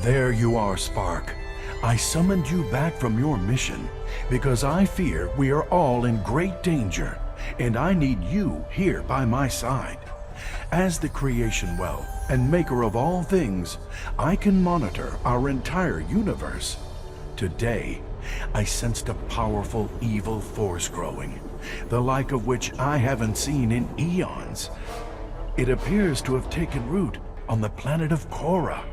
There you are, Spark. I summoned you back from your mission because I fear we are all in great danger, and I need you here by my side. As the creation well and maker of all things, I can monitor our entire universe. Today, I sensed a powerful evil force growing, the like of which I haven't seen in eons. It appears to have taken root on the planet of Korra.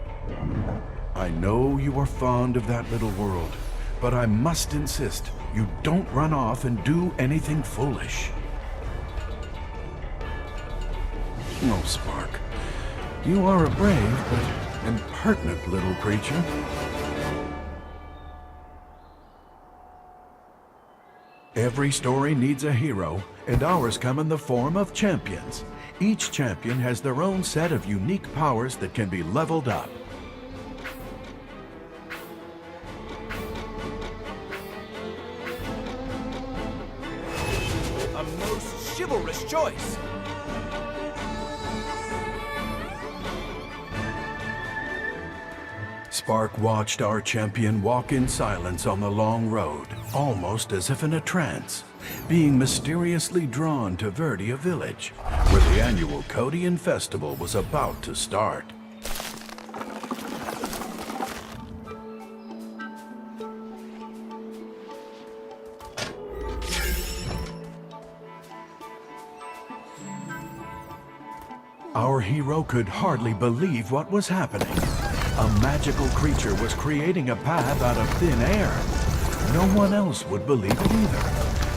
I know you are fond of that little world, but I must insist you don't run off and do anything foolish. Oh, Spark, you are a brave but impertinent little creature. Every story needs a hero, and ours come in the form of champions. Each champion has their own set of unique powers that can be leveled up. A most chivalrous choice! Spark watched our champion walk in silence on the long road, almost as if in a trance, being mysteriously drawn to Verde village, where the annual Codian festival was about to start. Our hero could hardly believe what was happening. A magical creature was creating a path out of thin air. No one else would believe it either,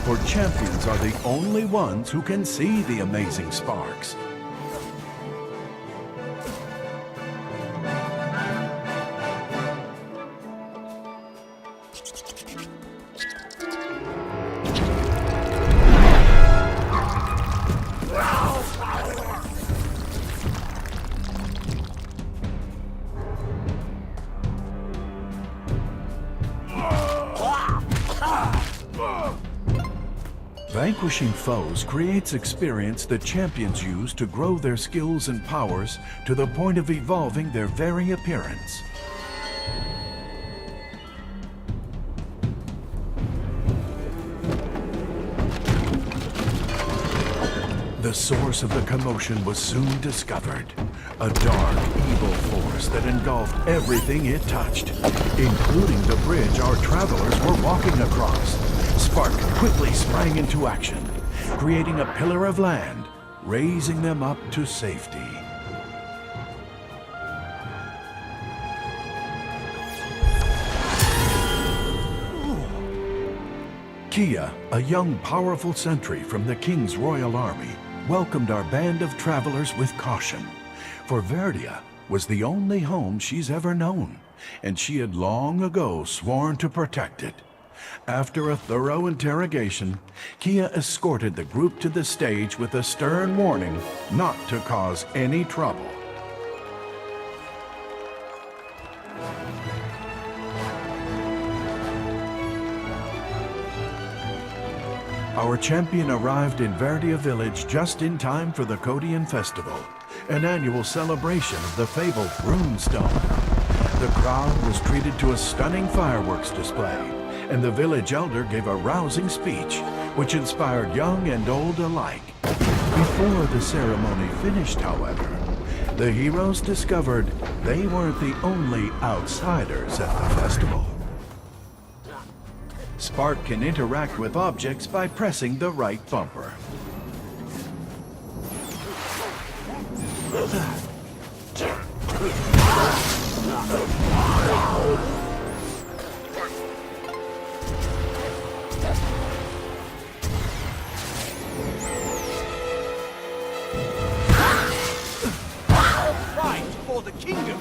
for champions are the only ones who can see the amazing sparks. Vanquishing foes creates experience that champions use to grow their skills and powers to the point of evolving their very appearance. The source of the commotion was soon discovered. A dark, evil force that engulfed everything it touched, including the bridge our travelers were walking across. Spark quickly sprang into action, creating a pillar of land, raising them up to safety. Kia, a young, powerful sentry from the King's Royal Army, welcomed our band of travelers with caution, for Verde was the only home she's ever known, and she had long ago sworn to protect it. After a thorough interrogation, Kia escorted the group to the stage with a stern warning not to cause any trouble. Our champion arrived in Verde village just in time for the Codian Festival, an annual celebration of the fabled Runestone. The crowd was treated to a stunning fireworks display, and the village elder gave a rousing speech, which inspired young and old alike. Before the ceremony finished, however, the heroes discovered they weren't the only outsiders at the festival. Spark can interact with objects by pressing the right bumper. Fight for the kingdom!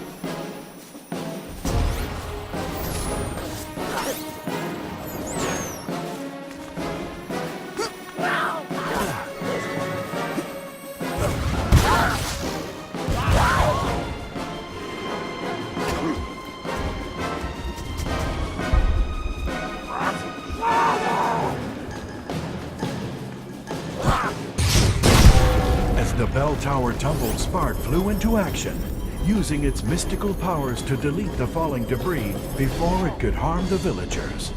The bell tower tumbled, Spark flew into action. using its mystical powers to delete the falling debris before it could harm the villagers.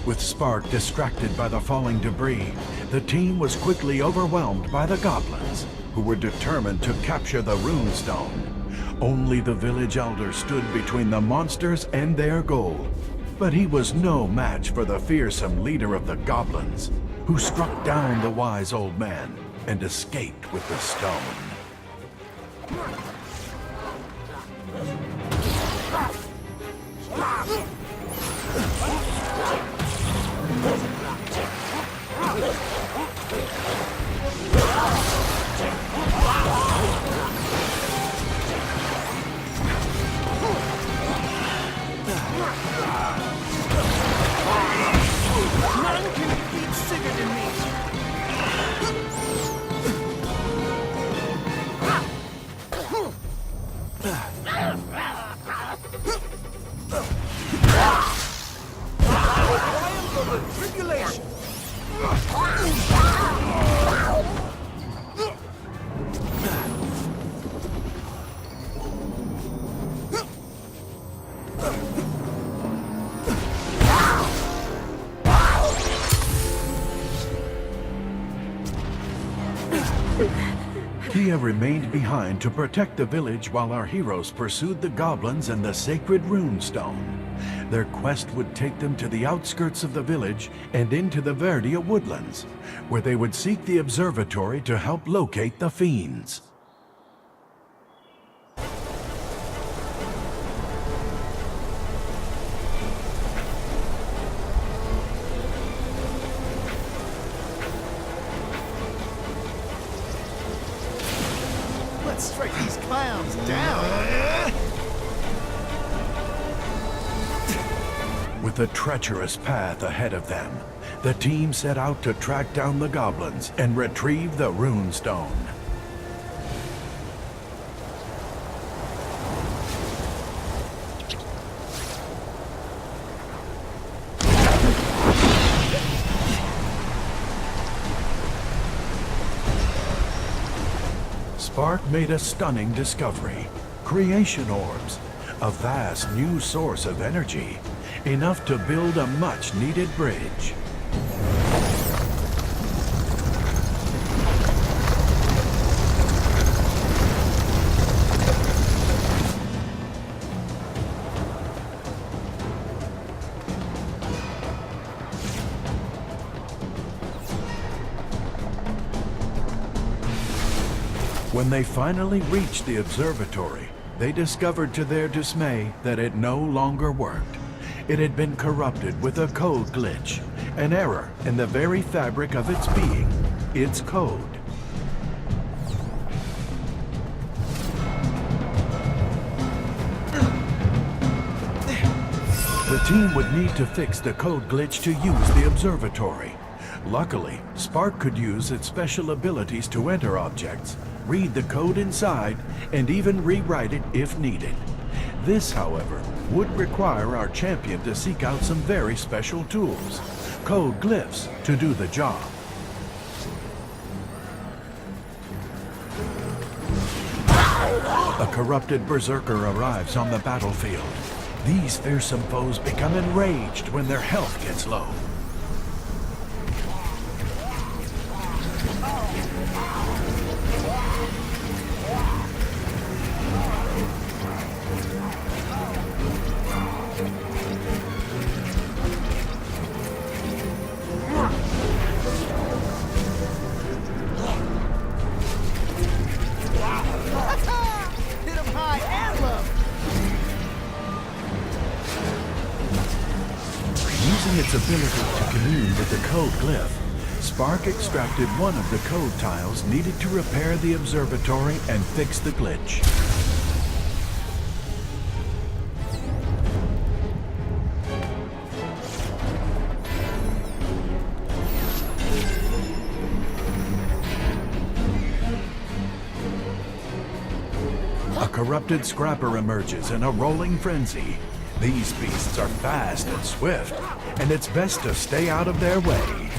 With Spark distracted by the falling debris, the team was quickly overwhelmed by the goblins, who were determined to capture the runestone. Only the village elder stood between the monsters and their goal, but he was no match for the fearsome leader of the goblins, who struck down the wise old man and escaped with the stone. None can beat sicker than me. Triumph over tribulation. Kia remained behind to protect the village while our heroes pursued the goblins and the sacred runestone. Their quest would take them to the outskirts of the village and into the Verde woodlands, where they would seek the observatory to help locate the fiends. Let's strike these clowns down. With a treacherous path ahead of them, the team set out to track down the goblins and retrieve the runestone. Spark made a stunning discovery: creation orbs, a vast new source of energy, enough to build a much-needed bridge. When they finally reached the observatory, they discovered to their dismay that it no longer worked. It had been corrupted with a code glitch, an error in the very fabric of its being, its code. The team would need to fix the code glitch to use the observatory. Luckily, Spark could use its special abilities to enter objects, read the code inside, and even rewrite it if needed. This, however, would require our champion to seek out some very special tools, code glyphs, to do the job. A corrupted berserker arrives on the battlefield. These fearsome foes become enraged when their health gets low. Using its ability to commune with the code glyph, Spark extracted one of the code tiles needed to repair the observatory and fix the glitch. A corrupted scrapper emerges in a rolling frenzy. These beasts are fast and swift, and it's best to stay out of their way.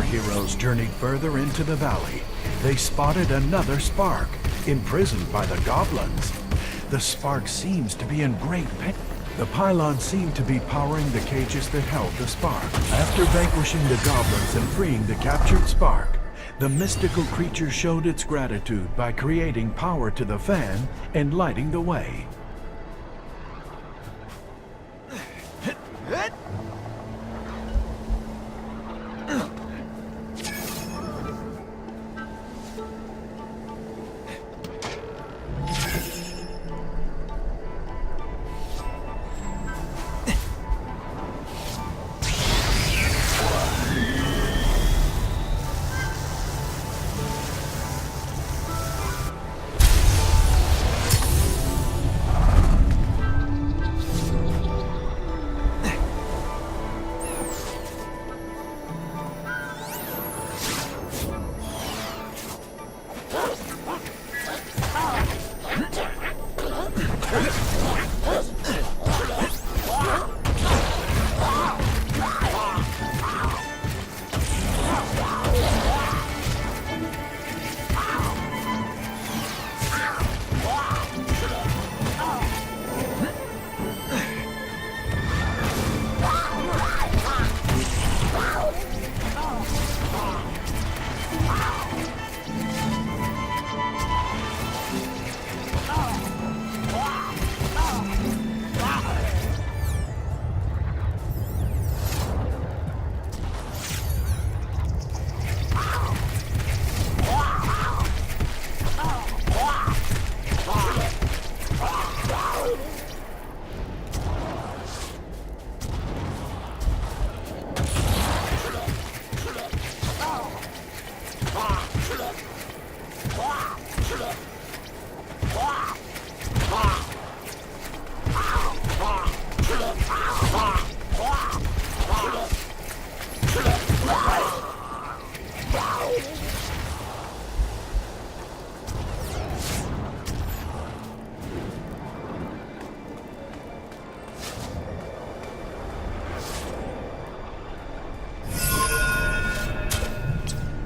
heroes journeyed further into the valley, they spotted another spark, imprisoned by the goblins. The spark seems to be in great pain. The pylon seemed to be powering the cages that held the spark. After vanquishing the goblins and freeing the captured spark, the mystical creature showed its gratitude by creating power to the fan and lighting the way.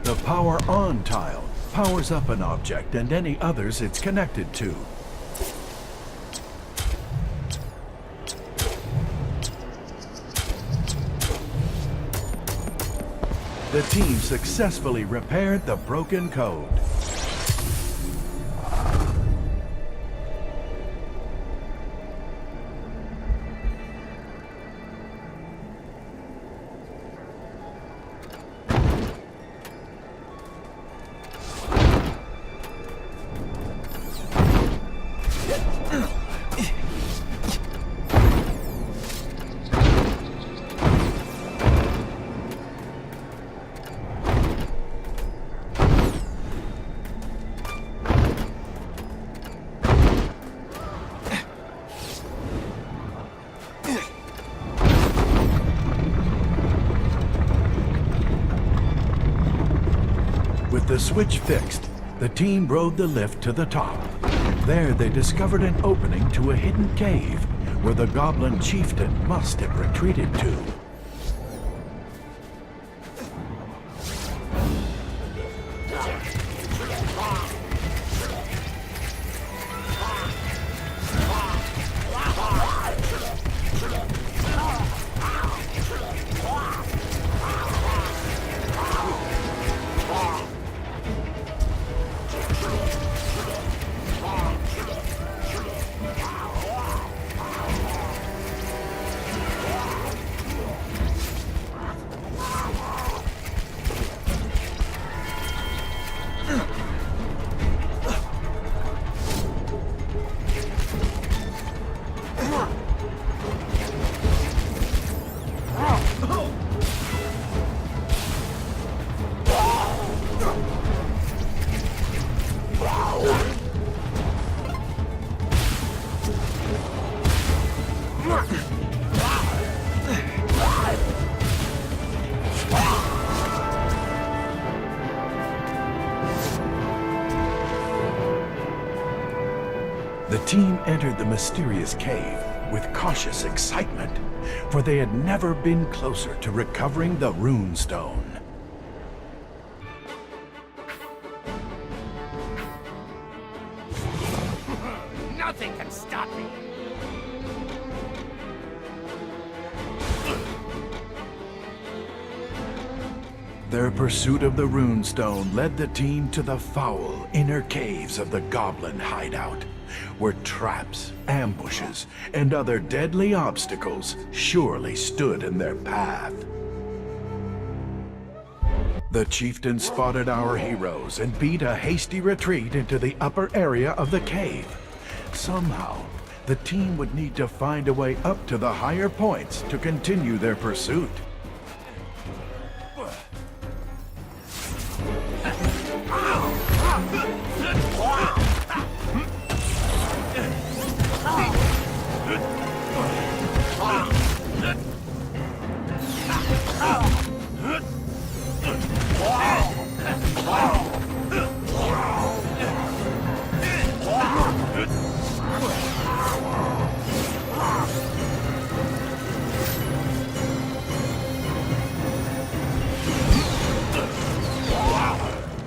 The Power On tile powers up an object and any others it's connected to. The team successfully repaired the broken code. With the switch fixed, the team rode the lift to the top. There they discovered an opening to a hidden cave where the Goblin Chieftain must have retreated to. The team entered the mysterious cave with cautious excitement, for they had never been closer to recovering the rune stone. stop me. Their pursuit of the runestone led the team to the foul inner caves of the Goblin hideout, where traps, ambushes, and other deadly obstacles surely stood in their path. The chieftain spotted our heroes and beat a hasty retreat into the upper area of the cave. Somehow, the team would need to find a way up to the higher points to continue their pursuit.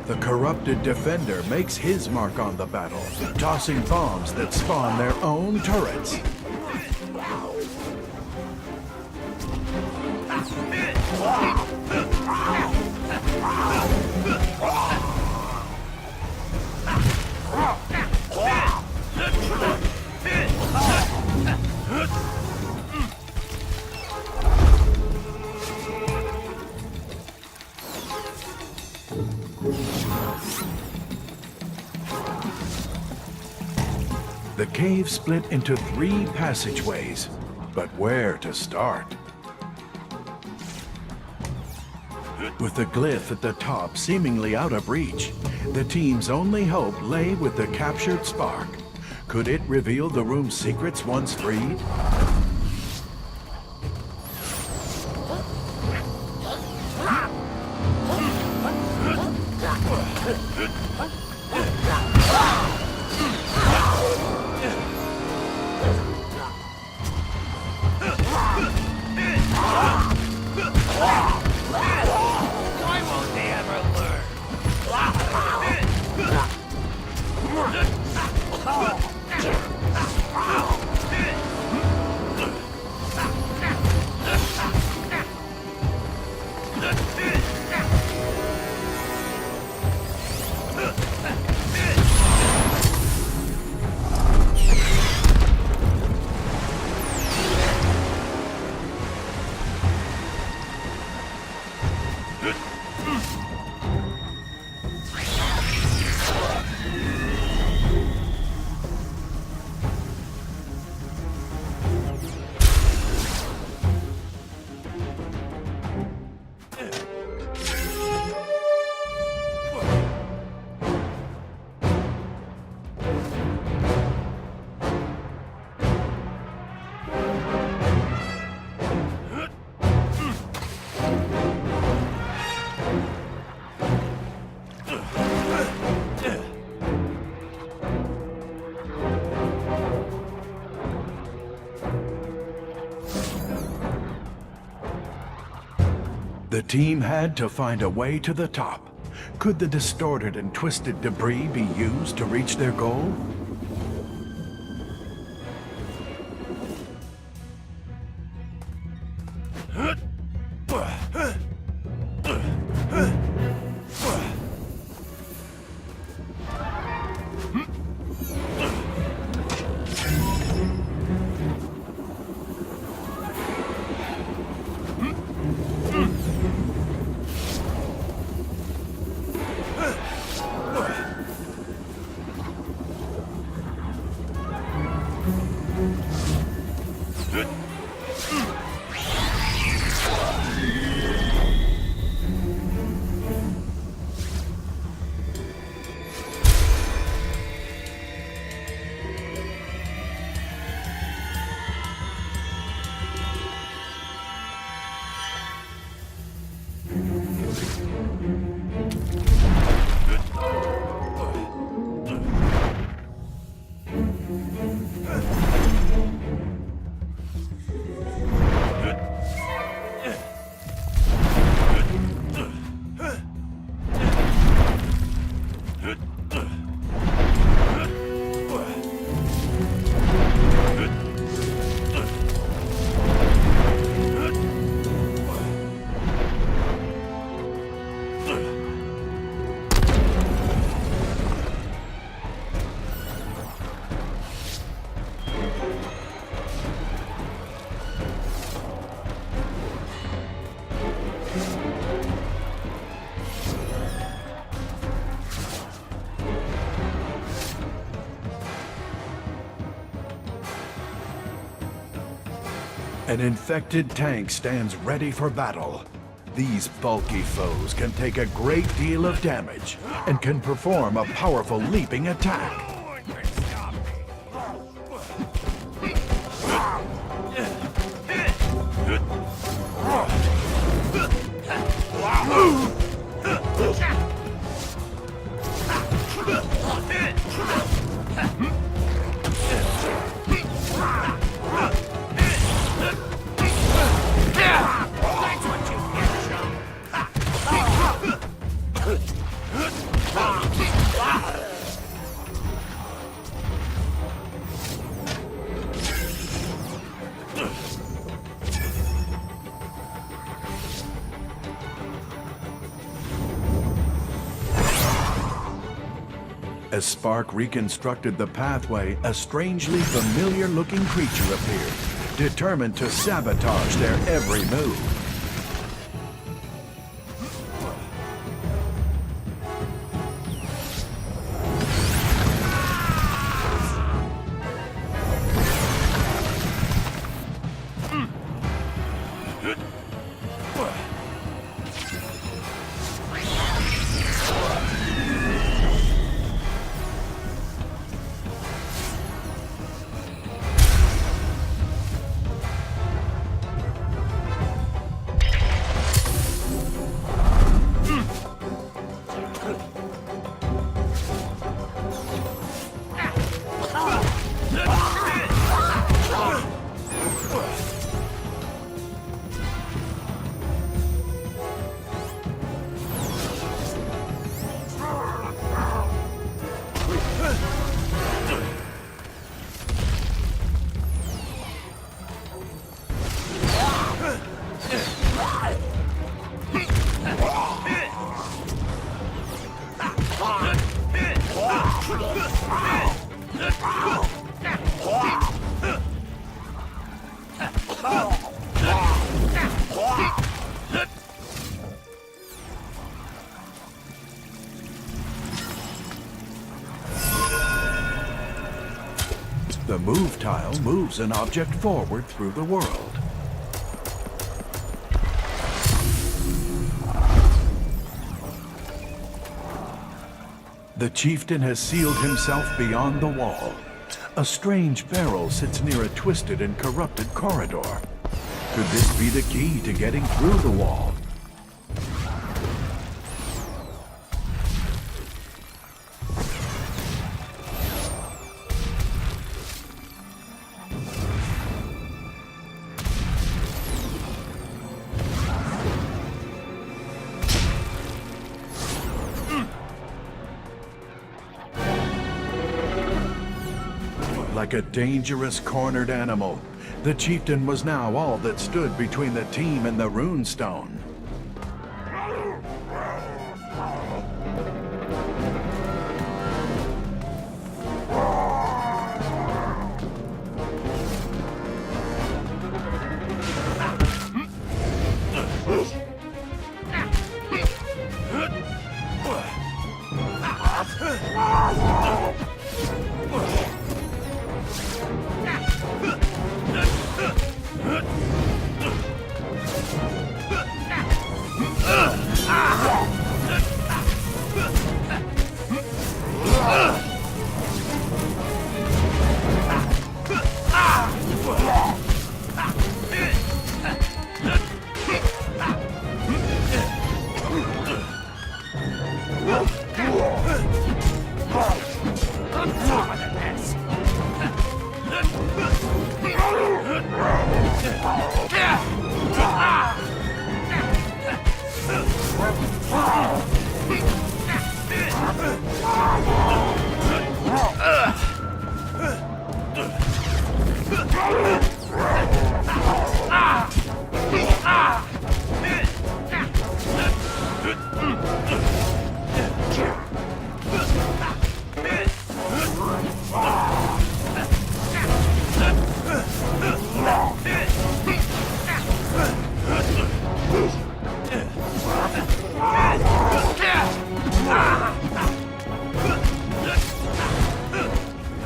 The corrupted defender makes his mark on the battle, tossing bombs that spawn their own turrets. The cave split into 3 passageways, but where to start? With the glyph at the top seemingly out of reach, the team's only hope lay with the captured spark. Could it reveal the room's secrets once freed? Why won't they ever learn? The team had to find a way to the top. Could the distorted and twisted debris be used to reach their goal? An infected tank stands ready for battle. These bulky foes can take a great deal of damage and can perform a powerful leaping attack. As Spark reconstructed the pathway, a strangely familiar-looking creature appeared, determined to sabotage their every move. The move tile moves an object forward through the world. The chieftain has sealed himself beyond the wall. A strange barrel sits near a twisted and corrupted corridor. Could this be the key to getting through the wall? Like a dangerous cornered animal, the chieftain was now all that stood between the team and the runestone.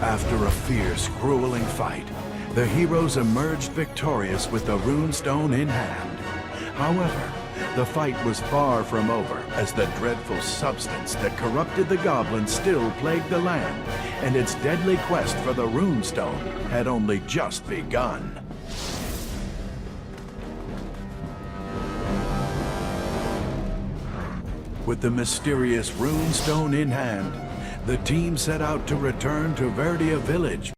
After a fierce, grueling fight, the heroes emerged victorious with the runestone in hand. However, the fight was far from over, as the dreadful substance that corrupted the goblins still plagued the land, and its deadly quest for the runestone had only just begun. With the mysterious runestone in hand, the team set out to return to Verde village.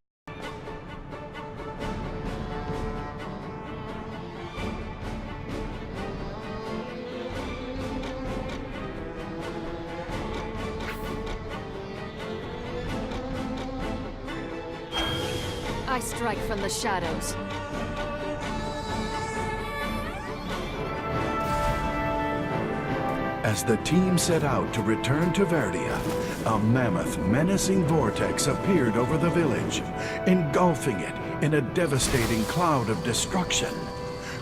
I strike from the shadows. As the team set out to return to Verdia, a mammoth, menacing vortex appeared over the village, engulfing it in a devastating cloud of destruction.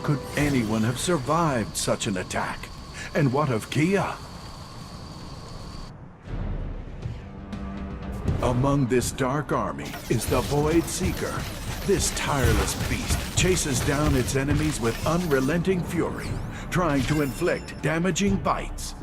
Could anyone have survived such an attack? And what of Kia? Among this dark army is the Void Seeker. This tireless beast chases down its enemies with unrelenting fury, trying to inflict damaging bites.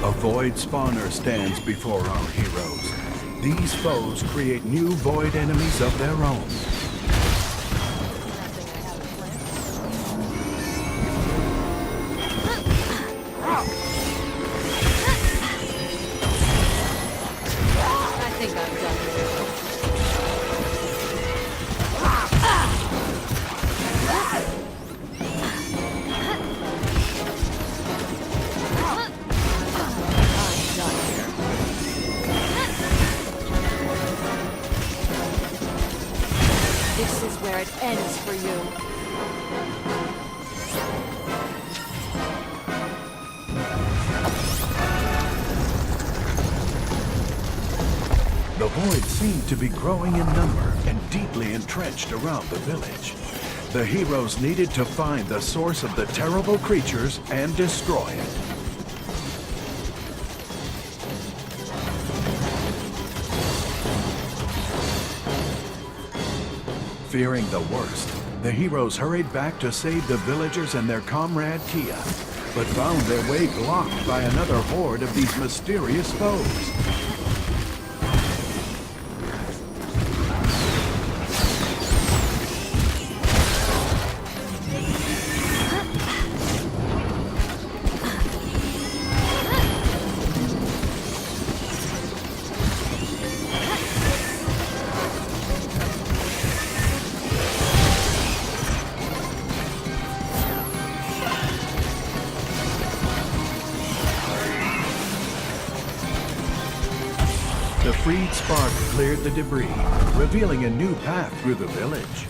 A void spawner stands before our heroes. These foes create new void enemies of their own. I think I'm done. This is where it ends for you. The void seemed to be growing in number and deeply entrenched around the village. The heroes needed to find the source of the terrible creatures and destroy it. Fearing the worst, the heroes hurried back to save the villagers and their comrade Kia, but found their way blocked by another horde of these mysterious foes. The freed spark cleared the debris, revealing a new path through the village.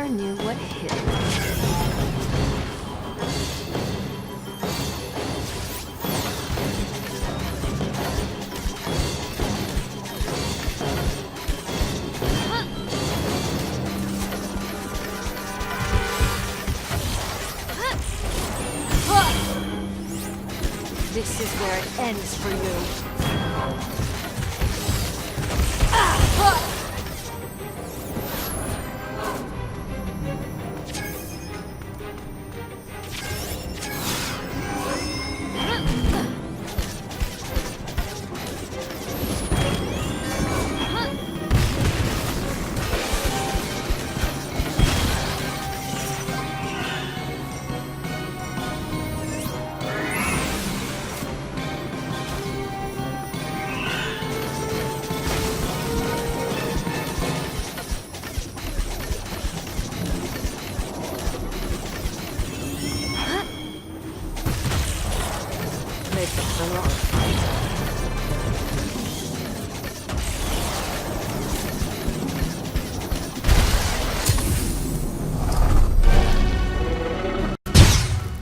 never knew what hit me. This is where it ends for you.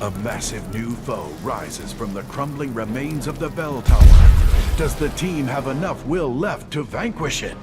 A massive new foe rises from the crumbling remains of the bell tower. Does the team have enough will left to vanquish it?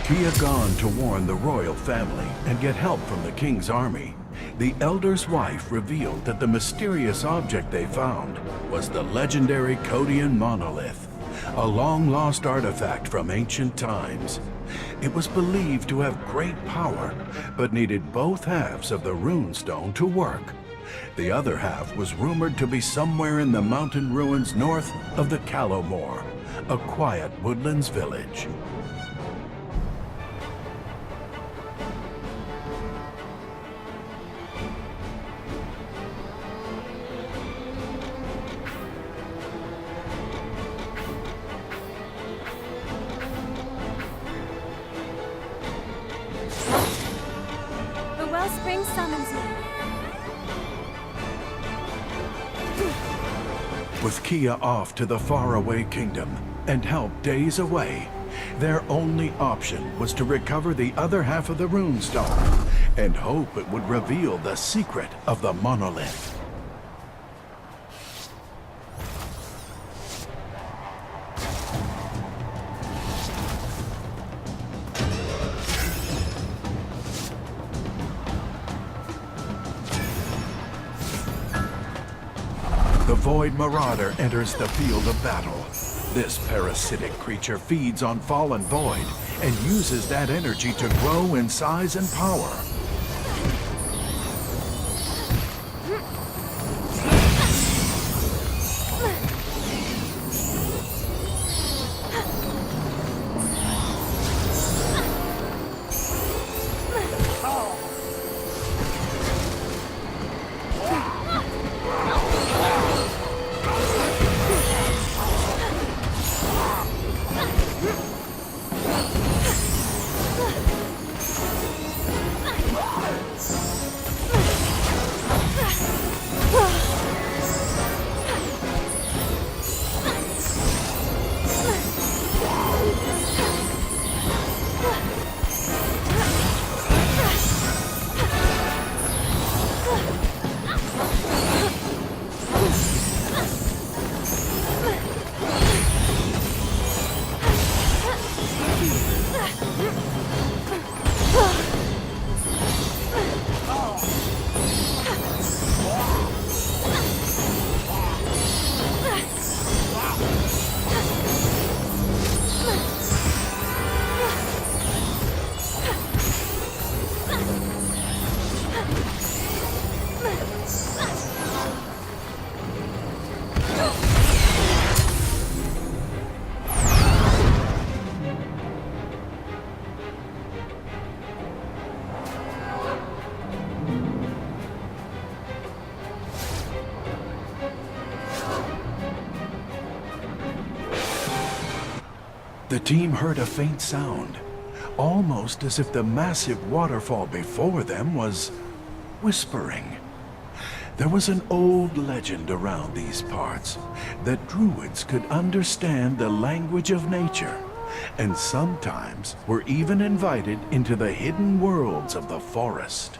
Kia gone to warn the royal family and get help from the king's army, the elder's wife revealed that the mysterious object they found was the legendary Codian monolith, a long-lost artifact from ancient times. It was believed to have great power, but needed both halves of the runestone to work. The other half was rumored to be somewhere in the mountain ruins north of the Callowmore, a quiet woodlands village. Spring summons me. With Kia off to the faraway kingdom and help days away, their only option was to recover the other half of the runestone and hope it would reveal the secret of the monolith. The Void Marauder enters the field of battle. This parasitic creature feeds on fallen Void and uses that energy to grow in size and power. The team heard a faint sound, almost as if the massive waterfall before them was whispering. There was an old legend around these parts that druids could understand the language of nature, and sometimes were even invited into the hidden worlds of the forest.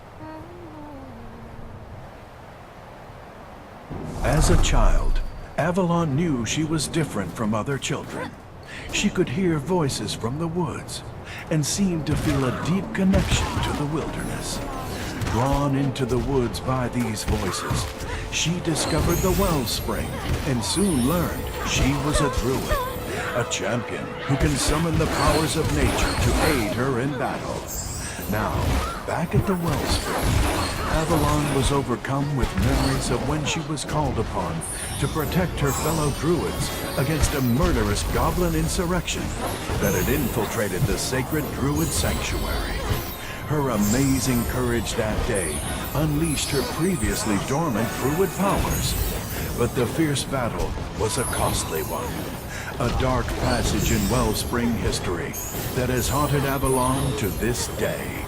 As a child, Avalon knew she was different from other children. She could hear voices from the woods and seemed to feel a deep connection to the wilderness. Drawn into the woods by these voices, she discovered the wellspring and soon learned she was a druid, a champion who can summon the powers of nature to aid her in battle. Now, back at the wellspring, Avalon was overcome with memories of when she was called upon to protect her fellow druids against a murderous goblin insurrection that had infiltrated the sacred druid sanctuary. Her amazing courage that day unleashed her previously dormant druid powers. But the fierce battle was a costly one, a dark passage in Wellspring history that has haunted Avalon to this day.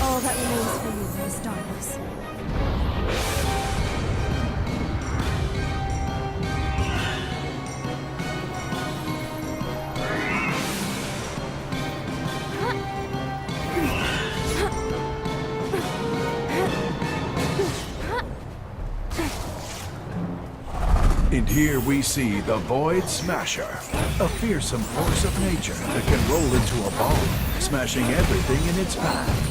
All that remains for you in this darkness. And here we see the Void Smasher, a fearsome force of nature that can roll into a ball, smashing everything in its path.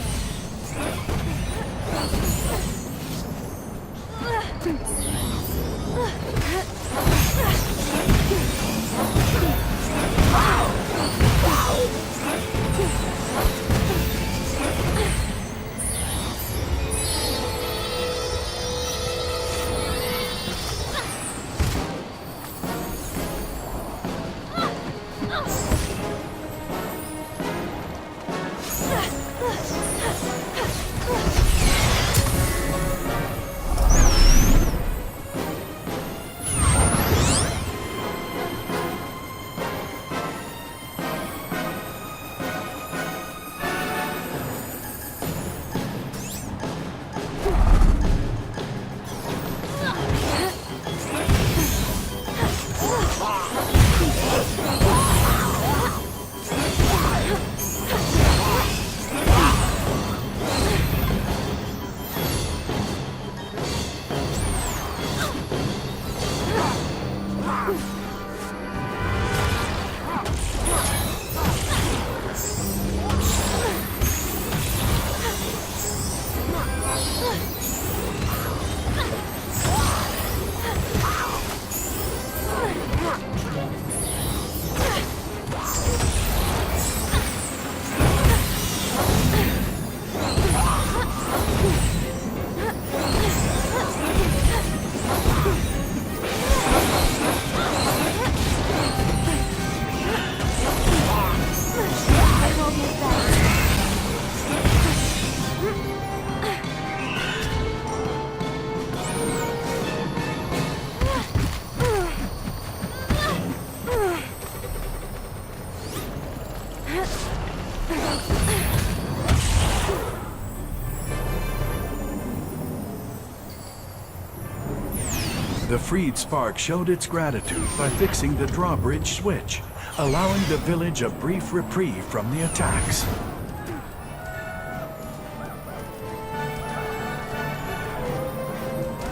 The freed spark showed its gratitude by fixing the drawbridge switch, allowing the village a brief reprieve from the attacks.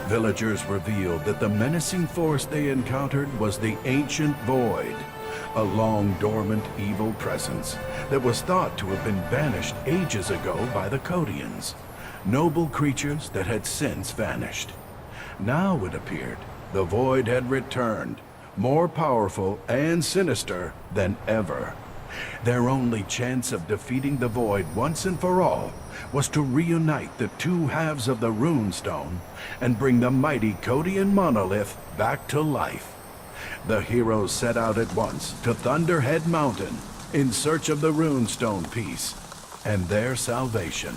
Villagers revealed that the menacing force they encountered was the Ancient Void, a long dormant evil presence that was thought to have been banished ages ago by the Codians, noble creatures that had since vanished. Now it appeared the Void had returned, more powerful and sinister than ever. Their only chance of defeating the Void once and for all was to reunite the two halves of the runestone and bring the mighty Codian monolith back to life. The heroes set out at once to Thunderhead Mountain in search of the runestone piece and their salvation.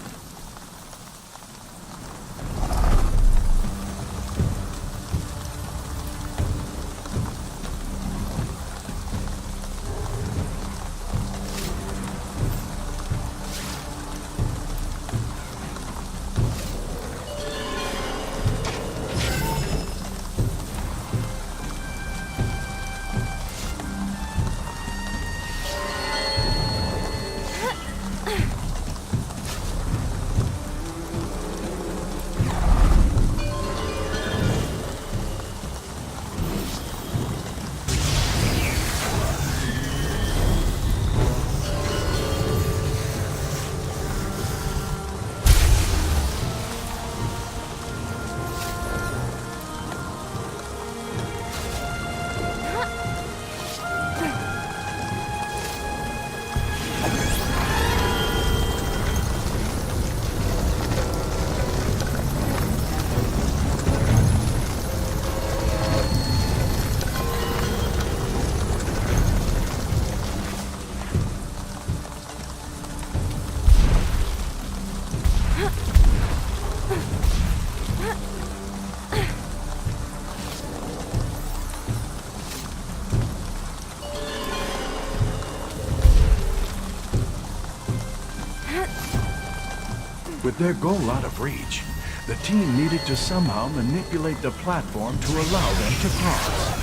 With their goal out of reach, the team needed to somehow manipulate the platform to allow them to cross.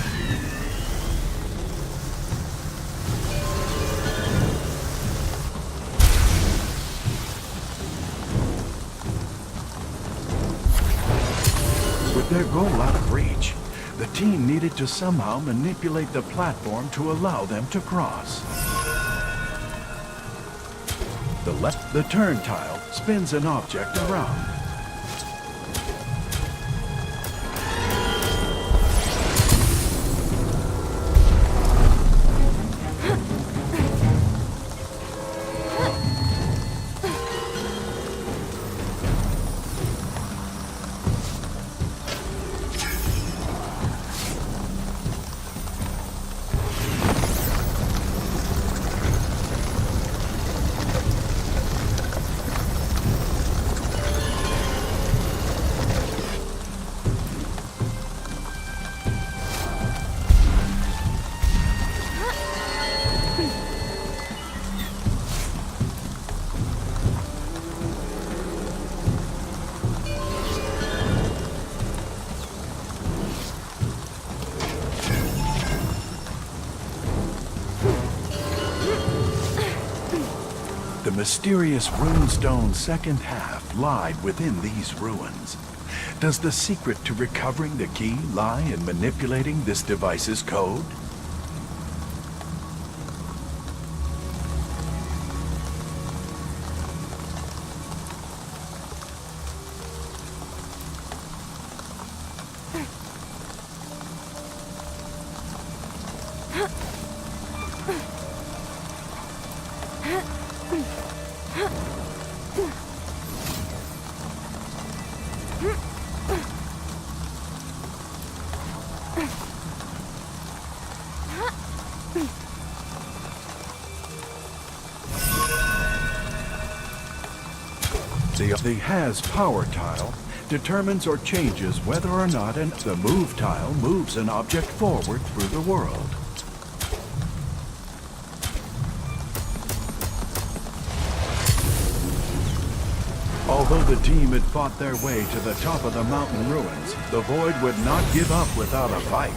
With their goal out of reach, the team needed to somehow manipulate the platform to allow them to cross. The turn tile spins an object around. The mysterious runestone second half lied within these ruins. Does the secret to recovering the key lie in manipulating this device's code? The has power tile determines or changes whether or not the move tile moves an object forward through the world. Although the team had fought their way to the top of the mountain ruins, the Void would not give up without a fight.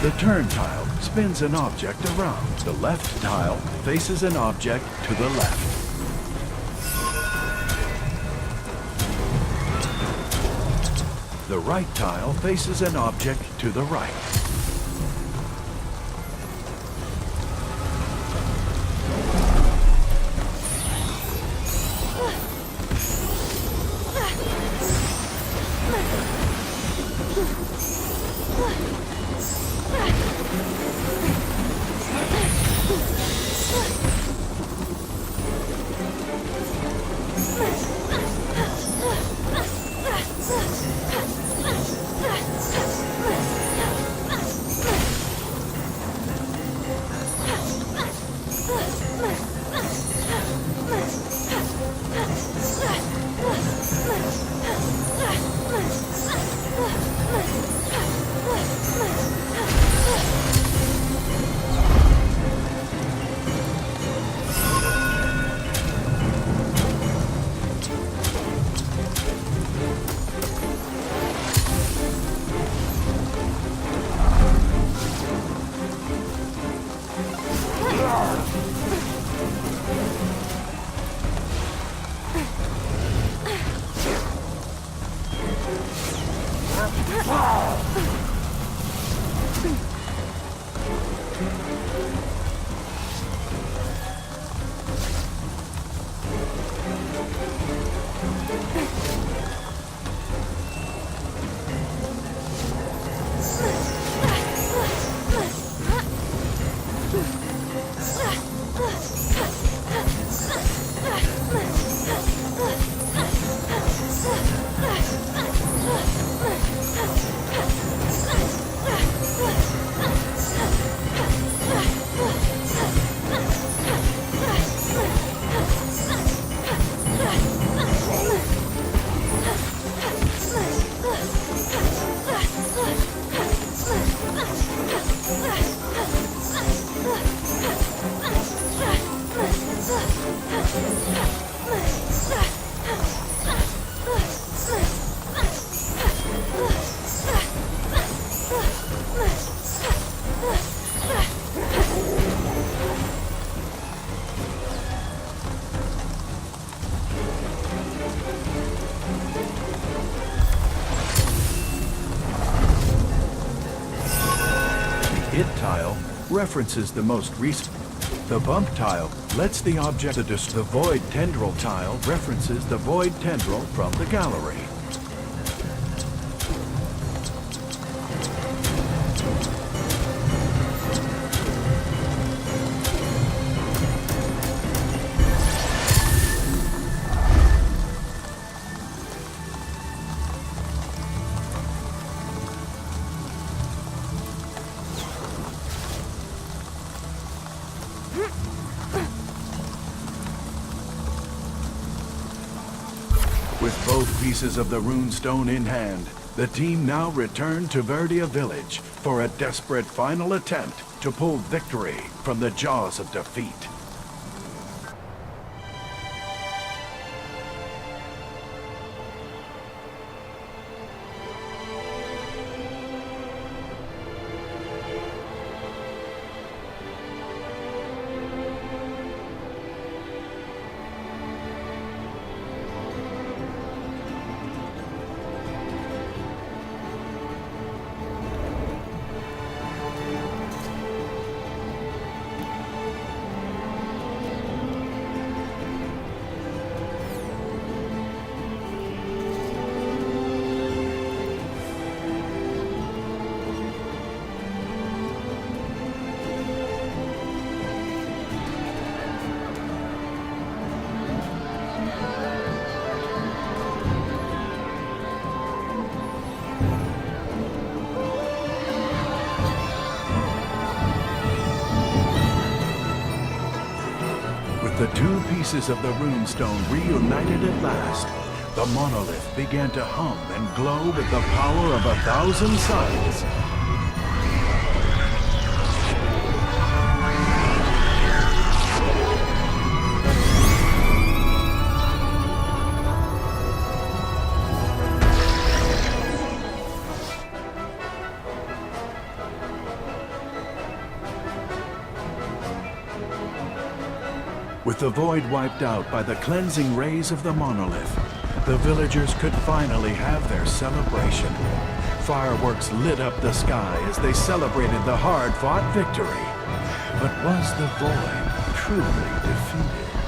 The turn tile spins an object around. The left tile faces an object to the left. The right tile faces an object to the right. Hit tile references the most recent. The bump tile lets the object the void tendril tile references the void tendril from the gallery. With both pieces of the runestone in hand, the team now returned to Verde village for a desperate final attempt to pull victory from the jaws of defeat. The two pieces of the runestone reunited at last. The monolith began to hum and glow with the power of 1,000 suns. With the void wiped out by the cleansing rays of the monolith, the villagers could finally have their celebration. Fireworks lit up the sky as they celebrated the hard-fought victory. But was the void truly defeated?